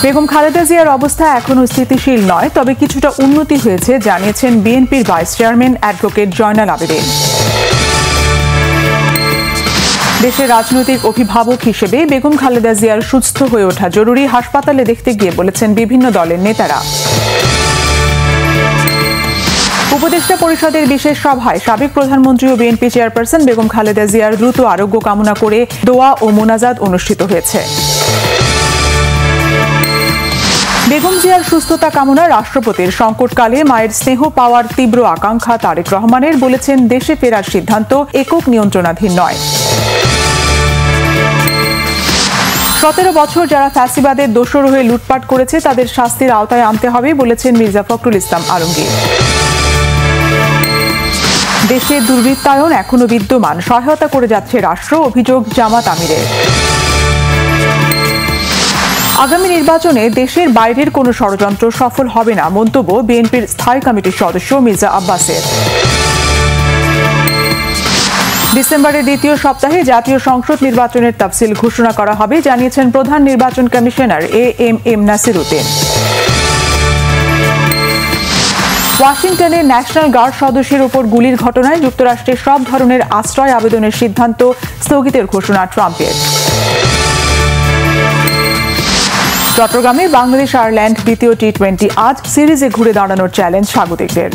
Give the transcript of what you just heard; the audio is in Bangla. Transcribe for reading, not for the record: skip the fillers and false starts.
বেগম খালেদা জিয়ার অবস্থা এখনো স্থিতিশীল নয়, তবে কিছুটা উন্নতি হয়েছে জানিয়েছেন বিএনপির vice chairman advocate Joynal Abedin. দেশের রাজনৈতিক অভিভাবক হিসেবে বেগম খালেদা জিয়ার সুস্থ হয়ে ওঠা জরুরি, হাসপাতালে দেখতে গিয়ে বলেছেন বিভিন্ন দলের নেতারা। উপদেষ্টা পরিষদের বিশেষ সভায় সাবেক প্রধানমন্ত্রী ও বিএনপি চেয়ারপারসন বেগম খালেদা জিয়ার দ্রুত আরোগ্য কামনা করে দোয়া ও মোনাজাত অনুষ্ঠিত হয়েছে। বেগম জিয়ার সুস্থতা কামনা রাষ্ট্রপতির। সংকটকালে মায়ের স্নেহ পাওয়ার তীব্র আকাঙ্ক্ষা তারেক রহমানের, বলেছেন দেশে ফেরার সিদ্ধান্ত একক নিয়ন্ত্রণাধীন নয়। 17 বছর যারা ফ্যাসিবাদের দোসর হয়ে লুটপাট করেছে তাদের শাস্তির আওতায় আনতে হবে, বলেছেন মির্জা ফখরুল ইসলাম আলমগীর। দেশে দুর্বৃত্তায়ন এখনো বিদ্যমান, সহায়তা করে যাচ্ছে রাষ্ট্র, অভিযোগ জামাত আমিরের। আগামী নির্বাচনে দেশের বাইরের কোনো ষড়যন্ত্র সফল হবে না, মন্তব্য বিএনপির স্থায়ী কমিটির সদস্য মির্জা আব্বাসের। ডিসেম্বরের দ্বিতীয় সপ্তাহে জাতীয় সংসদ নির্বাচনের তাফসিল ঘোষণা করা হবে, জানিয়েছেন প্রধান নির্বাচন কমিশনার এএমএম নাসির উদ্দিন। ওয়াশিংটনে ন্যাশনাল গার্ড সদস্যের উপর গুলির ঘটনায় যুক্তরাষ্ট্রের সব ধরনের আশ্রয় আবেদনের সিদ্ধান্ত স্থগিতের ঘোষণা ট্রাম্পের। চট্টগ্রামে বাংলাদেশ আয়ারল্যান্ড দ্বিতীয় টি-20 আজ সিরিজে ঘুরে দাঁড়ানোর চ্যালেঞ্জ স্বাগতিকদের।